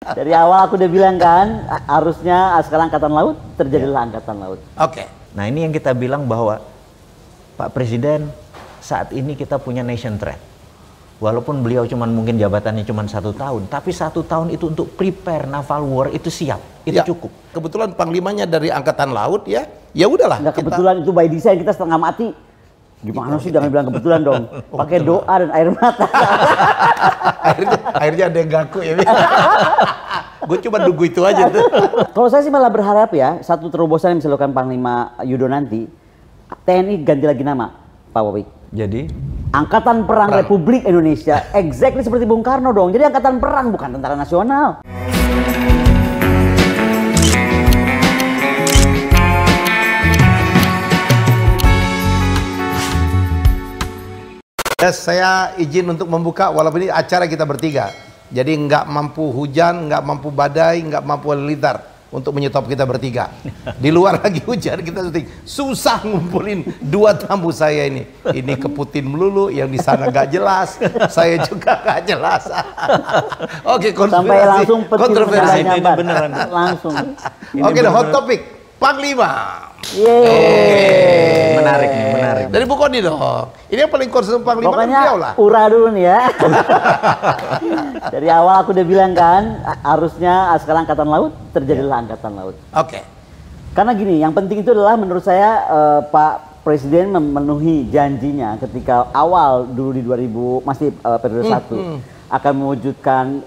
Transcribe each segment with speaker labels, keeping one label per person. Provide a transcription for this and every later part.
Speaker 1: Dari awal aku udah bilang kan, harusnya sekarang Angkatan Laut, terjadilah Angkatan Laut.
Speaker 2: Oke.
Speaker 3: Nah ini yang kita bilang bahwa Pak Presiden saat ini kita punya nation threat. Walaupun beliau cuman mungkin jabatannya cuma 1 tahun, tapi 1 tahun itu untuk prepare naval war itu siap, itu cukup.
Speaker 2: Kebetulan panglimanya dari Angkatan Laut ya, ya udahlah.
Speaker 1: Nggak kebetulan itu by design, kita setengah mati. Gimana sih, jangan bilang kebetulan dong. Pakai doa dan air mata.
Speaker 2: akhirnya ada yang ngaku ya. Gue cuma nunggu itu aja tuh.
Speaker 1: Kalau saya sih malah berharap ya, satu terobosan yang bisa dilakukan Panglima Yudo nanti, TNI ganti lagi nama, Pak Wawik.
Speaker 3: Jadi
Speaker 1: Angkatan Perang Republik Indonesia, exactly seperti Bung Karno dong. Jadi Angkatan Perang, bukan Tentara Nasional.
Speaker 2: Yes, saya izin untuk membuka walaupun ini acara kita bertiga. Jadi nggak mampu hujan, nggak mampu badai, nggak mampu halilintar untuk menyetop kita bertiga. Di luar lagi hujan, kita susah ngumpulin 2 tamu saya ini. Ini ke Putin melulu, yang di sana nggak jelas, saya juga nggak jelas. Oke,
Speaker 1: sampai langsung
Speaker 2: kontroversi
Speaker 3: ini beneran.
Speaker 1: Langsung.
Speaker 2: Oke, hot topic Panglima.
Speaker 1: Yeay.
Speaker 3: Menarik nih, menarik.
Speaker 2: Dari Bu Koni dong. Ini yang paling concern Panglima.
Speaker 1: Pokoknya
Speaker 2: beliau lah.
Speaker 1: ura dulu nih ya. Dari awal aku udah bilang kan, harusnya sekarang Angkatan Laut, terjadilah Angkatan Laut.
Speaker 2: Oke.
Speaker 1: Karena gini, yang penting itu adalah menurut saya Pak Presiden memenuhi janjinya ketika awal dulu di 2000 masih periode 1 akan mewujudkan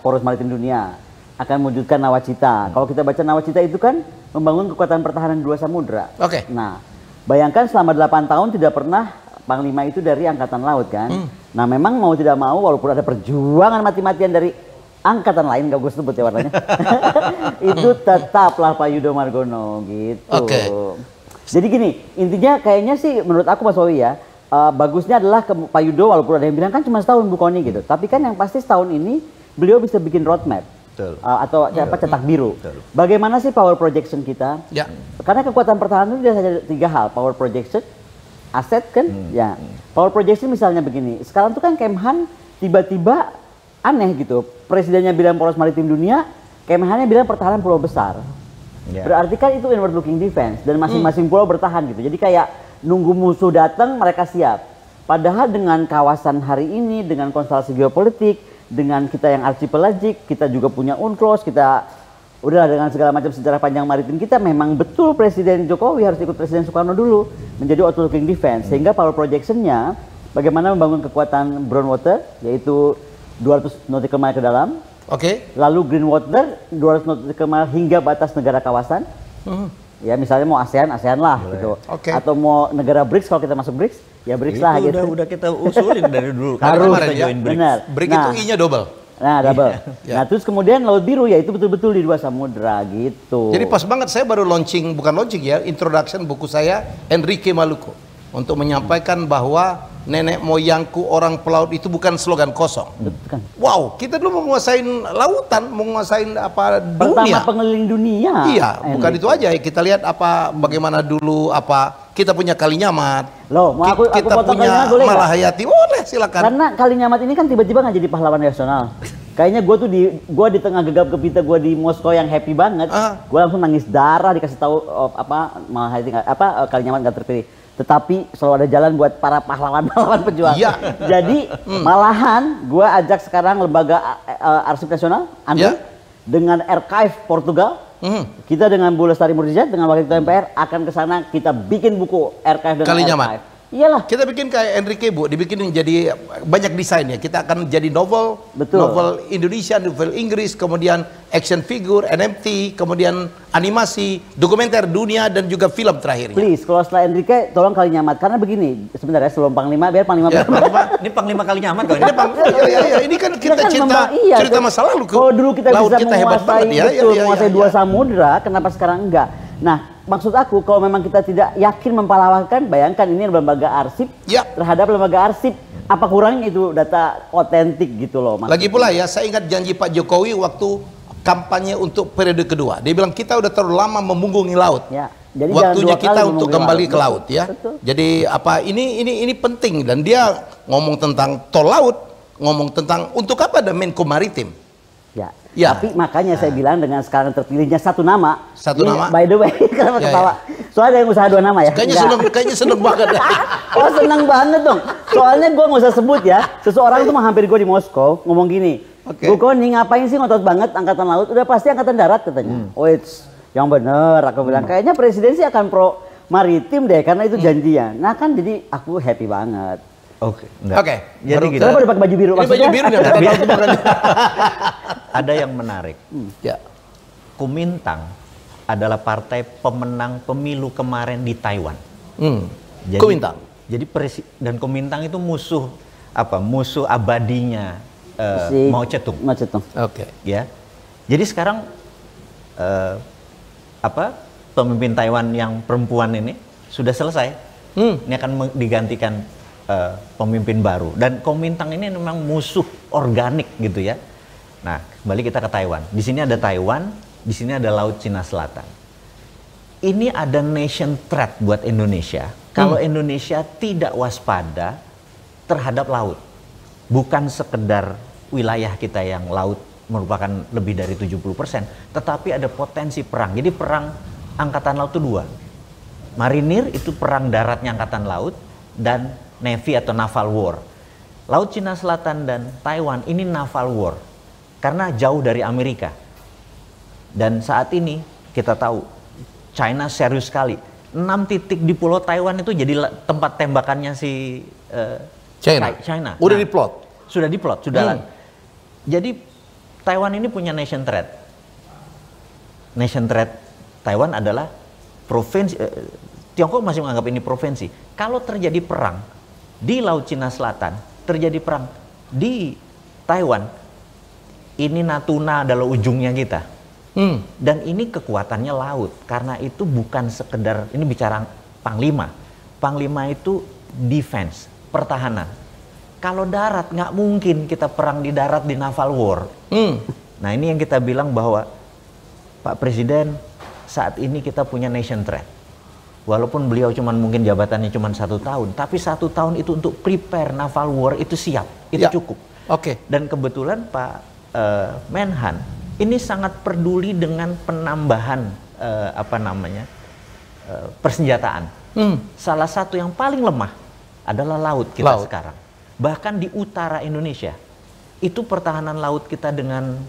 Speaker 1: Poros Maritim Dunia, akan mewujudkan Nawacita. Kalau kita baca Nawacita itu kan membangun kekuatan pertahanan 2 samudra.
Speaker 2: Oke.
Speaker 1: Nah, bayangkan selama 8 tahun tidak pernah Panglima itu dari Angkatan Laut kan. Nah, memang mau tidak mau walaupun ada perjuangan mati-matian dari angkatan lain, gak gue sebut ya warnanya, itu tetaplah Pak Yudo Margono gitu.
Speaker 2: Oke.
Speaker 1: Jadi gini, intinya kayaknya sih menurut aku Mas Wawi ya, bagusnya adalah ke Pak Yudo walaupun ada yang bilang kan cuma setahun Bu Koni gitu. Tapi kan yang pasti setahun ini beliau bisa bikin roadmap. Atau cetak biru. Bagaimana sih power projection kita?
Speaker 2: Ya.
Speaker 1: Karena kekuatan pertahanan itu ada saja 3 hal, power projection, aset kan, ya. Power projection misalnya begini, sekarang tuh kan Kemhan tiba-tiba aneh gitu, presidennya bilang Poros Maritim Dunia, Kemhannya bilang pertahanan pulau besar. Berarti kan itu inward looking defense dan masing-masing pulau bertahan gitu. Jadi kayak nunggu musuh datang mereka siap. Padahal dengan kawasan hari ini, dengan konstelasi geopolitik, dengan kita yang archipelagic, kita juga punya UNCLOS, kita udah dengan segala macam sejarah panjang maritim kita, memang betul Presiden Jokowi harus ikut Presiden Soekarno dulu menjadi outward looking defense, sehingga power projectionnya bagaimana membangun kekuatan brown water yaitu 200 nautical mile ke dalam, lalu green water 200 nautical mile hingga batas negara kawasan. Ya misalnya mau ASEAN lah gitu. Atau mau negara BRICS, kalau kita masuk BRICS, ya BRICS lah gitu.
Speaker 3: Udah kita usulin dari dulu.
Speaker 1: Harus,
Speaker 3: kita join BRICS.
Speaker 1: benar.
Speaker 2: BRICS itu I-nya double.
Speaker 1: Nah, double. Nah, terus kemudian Laut Biru ya itu betul-betul di 2 samudra gitu.
Speaker 2: Jadi pas banget saya baru bukan launching ya, introduction buku saya Enrique Maluco untuk menyampaikan bahwa nenek moyangku orang pelaut itu bukan slogan kosong.
Speaker 1: Betul.
Speaker 2: Wow, kita dulu menguasain lautan, menguasain dunia.
Speaker 1: Pertama pengeliling dunia.
Speaker 2: Iya, bukan itu aja. Kita lihat bagaimana dulu kita punya Kalinyamat.
Speaker 1: Loh, mau aku
Speaker 2: kita
Speaker 1: potong
Speaker 2: punya
Speaker 1: Kalinyamat boleh
Speaker 2: Malahayati. Boleh, silakan.
Speaker 1: Karena Kalinyamat ini kan tiba-tiba nggak jadi pahlawan nasional. Kayaknya gue di tengah gegap gempita gue di Moskow yang happy banget. Gue langsung nangis darah dikasih tahu Malahayati Kalinyamat nggak terpilih. Tetapi selalu ada jalan buat para pahlawan-pahlawan pejuang.
Speaker 2: Iya.
Speaker 1: Jadi malahan gue ajak sekarang lembaga arsip nasional, dengan Archive Portugal, kita dengan Bu Lestari Murtijat dengan Wakil Ketua MPR akan ke sana, kita bikin buku Archive dengan
Speaker 2: Kalinyamat.
Speaker 1: Archive. Iyalah.
Speaker 2: Kita bikin kayak Enrique Bu, dibikinin jadi banyak desain ya. Kita akan jadi novel, novel Indonesia, novel Inggris, kemudian action figure, NFT, kemudian animasi, dokumenter dunia dan juga film terakhirnya.
Speaker 1: Please, kalau setelah Enrique tolong Kalinyamat, karena begini sebenarnya sebelum Panglima biar Panglima.
Speaker 3: Ini Panglima Kalinyamat kok ini.
Speaker 2: Ini kan kita cerita masa lalu.
Speaker 1: Kalau dulu kita bisa menguasai 2
Speaker 2: ya.
Speaker 1: samudra, kenapa sekarang enggak? Nah, maksud aku kalau memang kita tidak yakin mempalawakan, bayangkan ini lembaga arsip terhadap lembaga arsip. Apa kurangnya itu data otentik gitu loh.
Speaker 2: Lagi pula ya, saya ingat janji Pak Jokowi waktu kampanye untuk periode kedua. Dia bilang kita udah terlalu lama memunggungi laut.
Speaker 1: Ya, jadi
Speaker 2: waktunya kita untuk kembali ke laut ya.
Speaker 1: Betul.
Speaker 2: Jadi ini penting, dan dia ngomong tentang tol laut, ngomong tentang untuk apa ada Menko Maritim.
Speaker 1: Ya.
Speaker 2: Ya.
Speaker 1: Tapi makanya saya bilang dengan sekarang terpilihnya satu nama.
Speaker 2: Satu
Speaker 1: ini,
Speaker 2: nama?
Speaker 1: By the way, kenapa
Speaker 2: Ya,
Speaker 1: ketawa?
Speaker 2: ya.
Speaker 1: Soalnya ada yang usaha 2 nama ya.
Speaker 2: Kayaknya seneng banget.
Speaker 1: Oh seneng banget dong. Soalnya gue nggak usah sebut ya. Seseorang tuh menghampiri gue di Moskow ngomong gini.
Speaker 2: Oke.
Speaker 1: Bu Koni ngapain sih ngotot banget angkatan laut? Udah pasti angkatan darat katanya. Oh yang bener aku bilang. Kayaknya presiden sih akan pro maritim deh karena itu janjian. Nah kan jadi aku happy banget.
Speaker 3: Oke.
Speaker 2: Oke.
Speaker 3: Jadi gitu.
Speaker 1: Kenapa udah pakai baju biru
Speaker 2: Ini baju
Speaker 1: maksudnya?
Speaker 2: biru nih, angkatan laut bukan?
Speaker 3: Ada yang menarik.
Speaker 2: Ya.
Speaker 3: Kuomintang adalah partai pemenang pemilu kemarin di Taiwan.
Speaker 2: Kuomintang.
Speaker 3: Jadi dan Kuomintang itu musuh abadinya Mao Zedong.
Speaker 1: Mao Zedong.
Speaker 2: Oke.
Speaker 3: Ya. Jadi sekarang pemimpin Taiwan yang perempuan ini sudah selesai. Ini akan digantikan pemimpin baru. Dan Kuomintang ini memang musuh organik gitu ya. Nah, kembali kita ke Taiwan. Di sini ada Taiwan, di sini ada Laut Cina Selatan. Ini ada nation threat buat Indonesia. Kalau Indonesia tidak waspada terhadap laut. Bukan sekedar wilayah kita yang laut merupakan lebih dari 70%, tetapi ada potensi perang. Jadi perang angkatan laut itu 2. Marinir itu perang daratnya angkatan laut dan Navy atau naval war. Laut Cina Selatan dan Taiwan ini naval war karena jauh dari Amerika. Dan saat ini kita tahu China serius sekali. 6 titik di Pulau Taiwan itu jadi tempat tembakannya si China.
Speaker 2: Udah diplot.
Speaker 3: Sudah diplot, sudah. Jadi Taiwan ini punya nation threat. Nation threat Taiwan adalah provinsi. Tiongkok masih menganggap ini provinsi. Kalau terjadi perang di Laut Cina Selatan, terjadi perang di Taiwan, ini Natuna adalah ujungnya kita. Dan ini kekuatannya laut. Karena itu bukan sekedar, ini bicara Panglima. Panglima itu defense, pertahanan. Kalau darat, nggak mungkin kita perang di darat di naval war. Nah ini yang kita bilang bahwa Pak Presiden, saat ini kita punya nation threat. Walaupun beliau mungkin jabatannya cuma 1 tahun, tapi 1 tahun itu untuk prepare naval war itu siap, itu cukup.
Speaker 2: Oke.
Speaker 3: Dan kebetulan Pak Menhan ini sangat peduli dengan penambahan persenjataan. Salah satu yang paling lemah adalah laut kita sekarang. Bahkan di utara Indonesia itu pertahanan laut kita dengan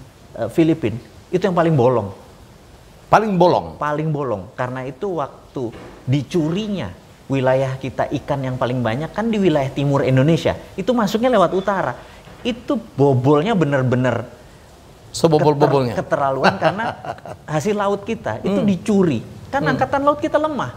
Speaker 3: Filipina itu yang paling bolong.
Speaker 2: Paling bolong.
Speaker 3: Paling bolong. Karena itu waktu dicurinya wilayah kita ikan yang paling banyak kan di wilayah timur Indonesia. Itu masuknya lewat utara. Itu bobolnya benar-benar
Speaker 2: sebobol-bobolnya.
Speaker 3: Keterlaluan karena hasil laut kita itu dicuri. Kan angkatan laut kita lemah.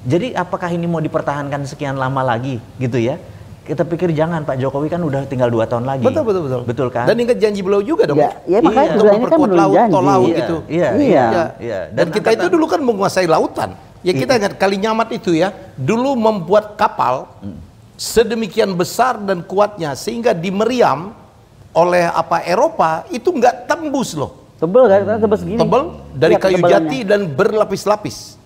Speaker 3: Jadi apakah ini mau dipertahankan sekian lama lagi gitu ya? Kita pikir jangan, Pak Jokowi kan udah tinggal 2 tahun lagi.
Speaker 2: Betul.
Speaker 3: Betul kan?
Speaker 2: Dan ingat janji beliau juga dong.
Speaker 1: Ya makanya
Speaker 2: untuk memperkuat laut, tol laut gitu.
Speaker 3: Iya.
Speaker 2: Dan kita itu dulu kan menguasai lautan. Ya kita ingat Kalinyamat itu ya, dulu membuat kapal sedemikian besar dan kuatnya sehingga di Meriam oleh Eropa itu nggak tembus loh.
Speaker 1: Tebel kan? Tebel segini.
Speaker 2: Tebel dari kayu jati dan berlapis-lapis.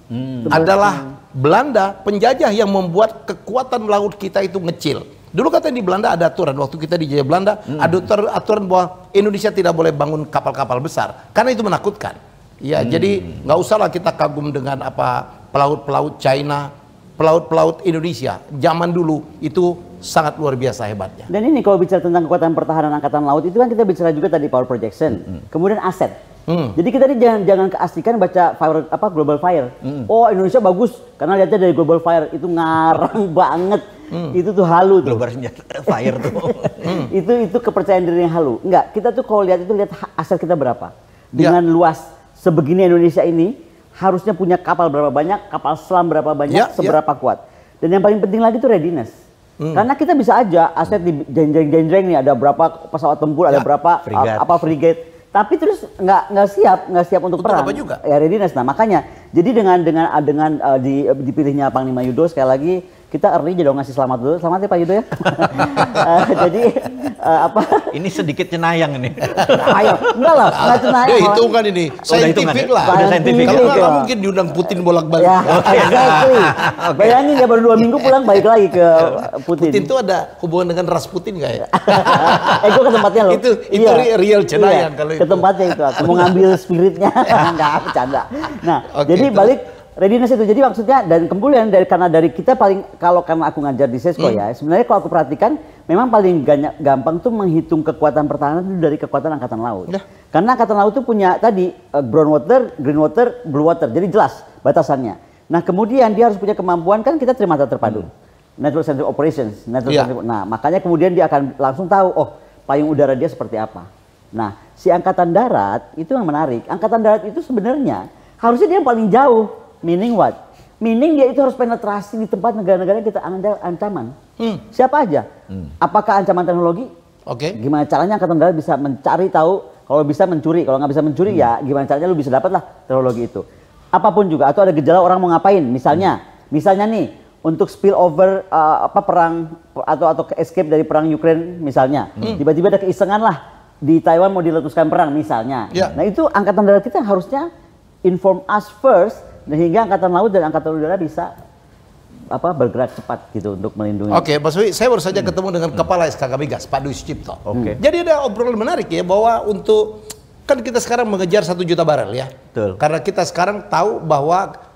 Speaker 2: Adalah Belanda penjajah yang membuat kekuatan laut kita itu ngecil. Dulu katanya di Belanda ada aturan, waktu kita dijajah Belanda ada aturan bahwa Indonesia tidak boleh bangun kapal-kapal besar karena itu menakutkan. Ya, jadi nggak usahlah kita kagum dengan pelaut-pelaut China, pelaut-pelaut Indonesia. Zaman dulu itu sangat luar biasa hebatnya.
Speaker 1: Dan ini kalau bicara tentang kekuatan pertahanan angkatan laut itu kan kita bicara juga tadi power projection, kemudian aset. Jadi kita ini jangan keasikan baca global fire. Oh Indonesia bagus karena lihatnya dari global fire itu ngarang banget. Itu tuh halu tuh.
Speaker 3: Global fire tuh.
Speaker 1: itu kepercayaan diri yang halu. Enggak, kita tuh kalau lihat itu lihat aset kita berapa. Dengan luas sebegini Indonesia ini harusnya punya kapal berapa banyak, kapal selam berapa banyak, seberapa kuat. Dan yang paling penting lagi itu readiness. Karena kita bisa aja aset di jenjreng nih ada berapa pesawat tempur, ada berapa frigate. Tapi terus nggak siap untuk perang.
Speaker 2: Apa juga?
Speaker 1: Ya readiness. Nah makanya jadi dengan dipilihnya Panglima Yudo sekali lagi kita early jadi ngasih selamat dulu. Selamat ya Pak Yudo ya. Jadi apa?
Speaker 3: Ini sedikit cenayang ini.
Speaker 1: Ayo, enggak lah, enggak cenayang.
Speaker 2: Dia hitungan ini, saintifik lah.
Speaker 3: Udah saintifik.
Speaker 2: Kalau
Speaker 1: Gitu.
Speaker 2: nggak mungkin diundang Putin bolak-balik.
Speaker 1: Ya, exactly. Bayangin dia baru 2 minggu pulang balik lagi ke Putin.
Speaker 2: Putin itu ada hubungan dengan Rasputin nggak ya?
Speaker 1: Gue ke tempatnya loh.
Speaker 2: Itu
Speaker 1: Iya.
Speaker 2: real cenayang kalau itu.
Speaker 1: Ke tempatnya itu, aku mau ngambil spiritnya. Enggak, bercanda. Nah,
Speaker 2: Oke,
Speaker 1: jadi
Speaker 2: terus.
Speaker 1: balik readiness itu. Jadi maksudnya dan kemudian karena dari kita paling karena aku ngajar di Sesko ya, sebenarnya kalau aku perhatikan memang paling gampang tuh menghitung kekuatan pertahanan itu dari kekuatan angkatan laut.
Speaker 2: Ya.
Speaker 1: Karena angkatan laut tuh punya tadi brown water, green water, blue water. Jadi jelas batasannya. Nah, kemudian dia harus punya kemampuan kan kita terima terpadu. Network Center Operations. Nah, makanya kemudian dia akan langsung tahu oh, payung udara dia seperti apa. Nah, si angkatan darat itu yang menarik. Angkatan darat itu sebenarnya harusnya dia yang paling jauh. Meaning what? Meaning dia itu harus penetrasi di tempat negara-negara yang kita ancaman. Siapa aja? Apakah ancaman teknologi?
Speaker 2: Oke.
Speaker 1: Gimana caranya angkatan darat bisa mencari tahu, kalau bisa mencuri, kalau nggak bisa mencuri ya gimana caranya lu bisa dapat lah teknologi itu. Apapun juga, atau ada gejala orang mau ngapain, misalnya nih untuk spill over perang atau escape dari perang Ukraine misalnya, tiba-tiba ada keisengan lah di Taiwan mau diletuskan perang misalnya.
Speaker 2: Ya.
Speaker 1: Nah itu angkatan darat kita harusnya inform us first, sehingga angkatan laut dan angkatan udara bisa bergerak cepat gitu untuk melindungi.
Speaker 2: Oke, Mas Wi, saya baru saja ketemu dengan Kepala SKK Migas, Pak Dwi Sucipto.
Speaker 3: Oke.
Speaker 2: Jadi ada obrolan menarik ya bahwa untuk kan kita sekarang mengejar 1 juta barel ya.
Speaker 3: Betul.
Speaker 2: Karena kita sekarang tahu bahwa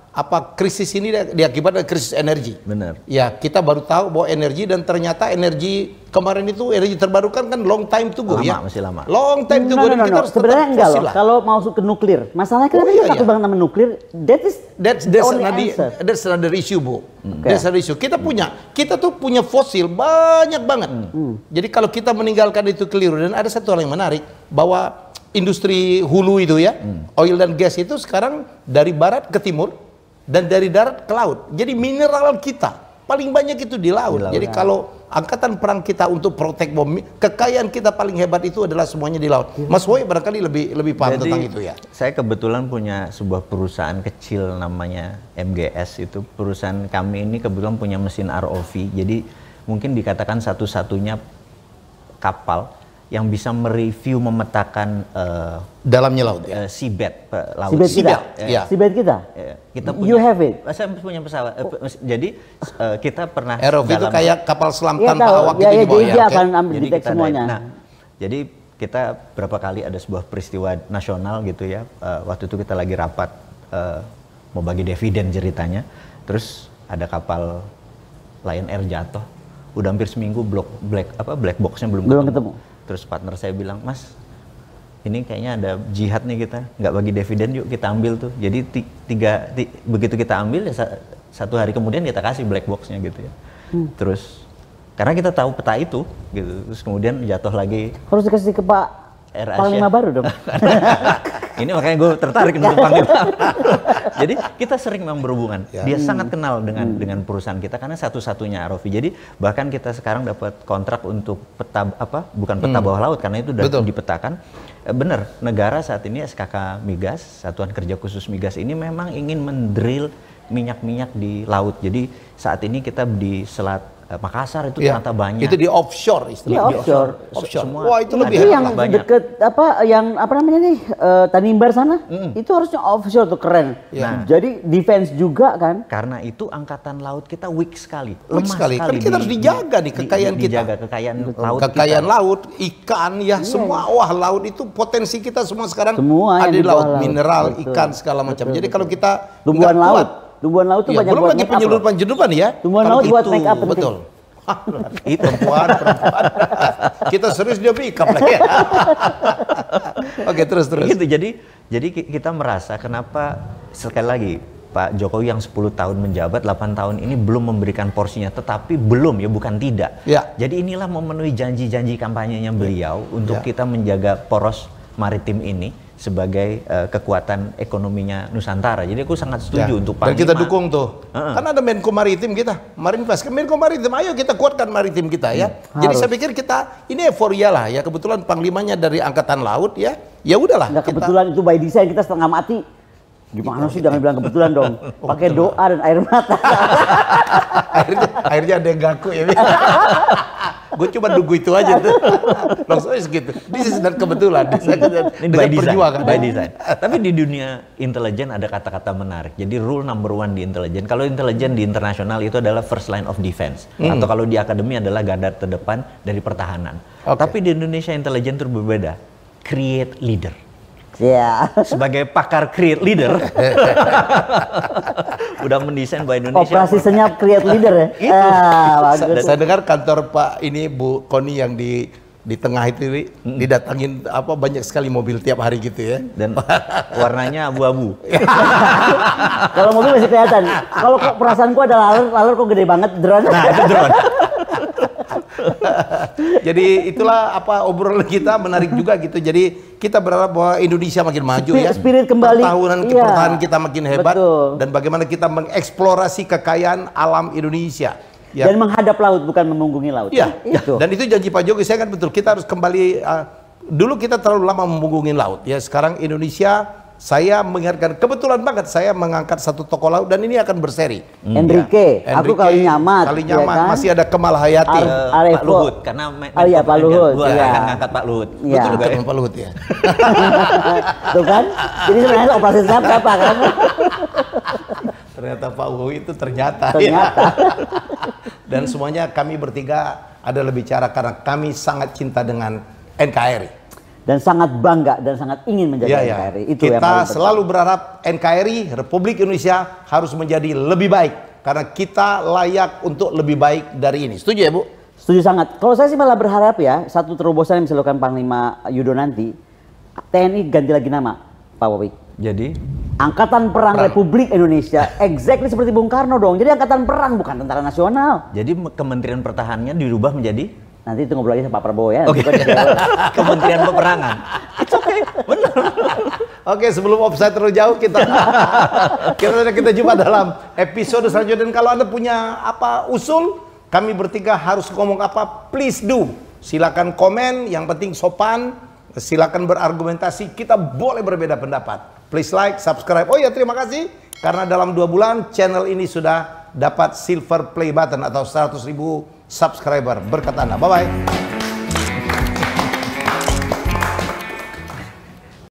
Speaker 2: krisis ini diakibatkan krisis energi.
Speaker 3: Benar.
Speaker 2: Ya, kita baru tahu bahwa energi dan ternyata energi kemarin itu energi terbarukan kan long time to go ya.
Speaker 3: Masih lama.
Speaker 2: Long time to go dan kita harus
Speaker 1: Sebenarnya
Speaker 2: tetap
Speaker 1: enggak
Speaker 2: fosil
Speaker 1: loh.
Speaker 2: lah.
Speaker 1: Kalau masuk ke nuklir, masalahnya kenapa kita takut banget sama nuklir?
Speaker 2: That's
Speaker 1: That's
Speaker 2: another issue, Bu. That's another issue. Kita tuh punya fosil banyak banget. Jadi kalau kita meninggalkan itu keliru, dan ada satu hal yang menarik bahwa industri hulu itu ya, oil dan gas itu sekarang dari barat ke timur dan dari darat ke laut. Jadi mineral kita paling banyak itu di laut. Jadi kalau angkatan perang kita untuk protect bumi, kekayaan kita paling hebat itu adalah semuanya di laut. Mas Woy barangkali lebih paham tentang itu ya.
Speaker 3: Saya kebetulan punya sebuah perusahaan kecil namanya MGS, itu perusahaan kami ini kebetulan punya mesin ROV. Jadi mungkin dikatakan satu-satunya kapal yang bisa mereview memetakan
Speaker 2: Dalamnya laut ya.
Speaker 3: seabed laut.
Speaker 1: Seabed kita.
Speaker 3: Kita punya,
Speaker 1: You have it.
Speaker 3: Saya punya pesawat. Jadi kita pernah
Speaker 2: ROV itu kayak kapal selam
Speaker 1: Iya,
Speaker 2: tanpa
Speaker 1: tahu.
Speaker 2: awak
Speaker 1: Ya,
Speaker 2: gitu di bawah
Speaker 1: jadi
Speaker 2: ya.
Speaker 1: dia
Speaker 2: Oke.
Speaker 1: akan ambil
Speaker 3: Jadi
Speaker 1: detect
Speaker 3: kita
Speaker 1: semuanya.
Speaker 3: jadi kita berapa kali ada sebuah peristiwa nasional gitu ya. Waktu itu kita lagi rapat mau bagi dividen ceritanya. Terus ada kapal Lion Air jatuh. Udah hampir seminggu black boxnya belum ketemu. Terus partner saya bilang, Mas, ini kayaknya ada jihad nih kita, nggak bagi dividen, yuk kita ambil tuh. Jadi begitu kita ambil ya 1 hari kemudian kita kasih black boxnya gitu ya. Terus karena kita tahu peta itu, gitu. Terus kemudian jatuh lagi.
Speaker 1: Harus dikasih ke Pak Panglima baru dong.
Speaker 3: Ini makanya gue tertarik untuk Panglima. Jadi kita sering memang berhubungan. Dia sangat kenal dengan perusahaan kita karena satu-satunya ROV. Jadi bahkan kita sekarang dapat kontrak untuk bukan peta bawah laut karena itu sudah dipetakan. Benar, negara saat ini SKK Migas, Satuan Kerja Khusus Migas ini memang ingin mendrill minyak-minyak di laut. Jadi saat ini kita di Selat Makassar itu ternyata banyak.
Speaker 2: Itu di offshore istilahnya.
Speaker 1: Offshore.
Speaker 3: Semua.
Speaker 2: Wah, itu lebih
Speaker 1: Itu yang
Speaker 3: banyak.
Speaker 1: deket yang namanya nih Tanimbar sana, itu harusnya offshore tuh keren. Jadi defense juga kan.
Speaker 3: Karena itu angkatan laut kita weak sekali,
Speaker 2: Weak
Speaker 3: lemah
Speaker 2: sekali. Kan kita harus dijaga nih kekayaan kita.
Speaker 3: Dijaga kekayaan laut
Speaker 2: Kekayaan
Speaker 3: kita.
Speaker 2: laut, ikan ya semua. Wah, laut itu potensi kita semua sekarang
Speaker 1: Semua
Speaker 2: ada
Speaker 1: yang
Speaker 2: di
Speaker 1: di bawah
Speaker 2: laut,
Speaker 1: laut.
Speaker 2: mineral,
Speaker 1: Betul.
Speaker 2: ikan segala macam. Jadi kalau kita
Speaker 1: Tumbuhan
Speaker 2: nggak
Speaker 1: laut.
Speaker 2: kuat,
Speaker 1: Tumbuhan laut tuh
Speaker 2: ya,
Speaker 1: banyak
Speaker 2: belum
Speaker 1: buat
Speaker 2: lagi
Speaker 1: make up loh.
Speaker 2: penyeludupan ya.
Speaker 1: Tumbuhan
Speaker 2: Kalau
Speaker 1: laut buat
Speaker 2: itu,
Speaker 1: make up penting.
Speaker 2: betul. Itu perempuan. Kita serius dia pick up lagi. Oke, terus.
Speaker 3: Gitu, jadi kita merasa kenapa sekali lagi Pak Jokowi yang 10 tahun menjabat, 8 tahun ini belum memberikan porsinya, tetapi belum ya, bukan tidak.
Speaker 2: Ya.
Speaker 3: Jadi inilah memenuhi janji-janji kampanyenya beliau untuk kita menjaga poros maritim ini sebagai kekuatan ekonominya Nusantara. Jadi aku sangat setuju untuk
Speaker 2: Dan
Speaker 3: Panglima.
Speaker 2: kita dukung tuh. Kan ada Menko Maritim kita, Marinvest. Menko Maritim, ayo kita kuatkan maritim kita ya. Jadi saya pikir kita ini euforia lah ya. Kebetulan panglimanya dari angkatan laut ya. Ya udahlah.
Speaker 1: Nggak kebetulan itu by design kita setengah mati. Gimana sih, jangan bilang kebetulan dong. Pakai doa dan air mata.
Speaker 2: akhirnya ada yang ngaku ya. Gue cuma nunggu itu aja tuh. Langsung segitu. This is not kebetulan.
Speaker 3: Ini by design, by design. Tapi di dunia intelijen ada kata-kata menarik. Jadi rule number one di intelijen. Kalau intelijen di internasional itu adalah first line of defense. Atau kalau di akademi adalah garda terdepan dari pertahanan. Tapi di Indonesia intelijen itu berbeda. Create leader.
Speaker 1: Ya.
Speaker 3: Sebagai pakar create leader, udah mendesain bahwa Indonesia
Speaker 1: Operasi senyap create leader ya.
Speaker 3: Itu.
Speaker 2: Saya dengar kantor Pak ini Bu Koni yang di tengah itu didatangin banyak sekali mobil tiap hari gitu ya.
Speaker 3: Dan warnanya abu-abu.
Speaker 1: Kalau mobil masih kelihatan. Kalau perasaanku ada laler kok gede banget drone.
Speaker 3: Nah, itu drone.
Speaker 2: Jadi itulah obrolan kita, menarik juga gitu. Jadi kita berharap bahwa Indonesia makin maju ya.
Speaker 1: Spirit kembali.
Speaker 2: Pertahanan kita makin hebat.
Speaker 1: Betul.
Speaker 2: Dan bagaimana kita mengeksplorasi kekayaan alam Indonesia. Ya.
Speaker 1: Dan menghadap laut, bukan memunggungi laut.
Speaker 2: Iya.
Speaker 1: Itu.
Speaker 2: Dan itu janji Pak Jokowi, saya kan betul. Kita harus kembali. Dulu kita terlalu lama memunggungi laut. Ya sekarang Indonesia. Saya mengingatkan, kebetulan banget saya mengangkat satu tokoh laut dan ini akan berseri.
Speaker 1: Enrique, aku kali nyamat.
Speaker 2: Ya kan? Masih ada Kemal Hayati.
Speaker 3: Pak Luhut, karena
Speaker 1: Pak Luhut.
Speaker 3: Gua akan ngangkat Pak Luhut.
Speaker 1: Ya.
Speaker 2: Betul juga Pak Luhut ya.
Speaker 1: Tuh kan? Jadi sebenarnya operasi senyap apa kan?
Speaker 2: Ternyata Pak Uhu itu ternyata.
Speaker 1: Ya.
Speaker 2: Dan semuanya kami bertiga adalah bicara karena kami sangat cinta dengan NKRI.
Speaker 1: Dan sangat bangga dan sangat ingin menjadi NKRI. Itu
Speaker 2: kita
Speaker 1: yang
Speaker 2: selalu berharap NKRI Republik Indonesia harus menjadi lebih baik karena kita layak untuk lebih baik dari ini. Setuju ya Bu?
Speaker 1: Setuju sangat. Kalau saya sih malah berharap ya, satu terobosan yang bisa dilakukan Panglima Yudo nanti, TNI ganti lagi nama, Pak Wowi.
Speaker 3: Jadi
Speaker 1: Angkatan Perang Republik Indonesia, exactly seperti Bung Karno dong. Jadi Angkatan Perang, bukan Tentara Nasional.
Speaker 3: Jadi Kementerian Pertahanannya dirubah menjadi?
Speaker 1: Nanti itu ngobrol lagi sama Pak Prabowo ya.
Speaker 3: Oke. Kementerian Peperangan. It's okay, benar.
Speaker 2: Oke, sebelum offside terlalu jauh kita jumpa dalam episode selanjutnya. Dan kalau Anda punya usul, kami bertiga harus ngomong apa, please do. Silakan komen, yang penting sopan. Silakan berargumentasi, kita boleh berbeda pendapat. Please like, subscribe. Oh ya, terima kasih karena dalam 2 bulan channel ini sudah dapat silver play button atau 100.000 subscriber. Berkat Anda. Bye-bye.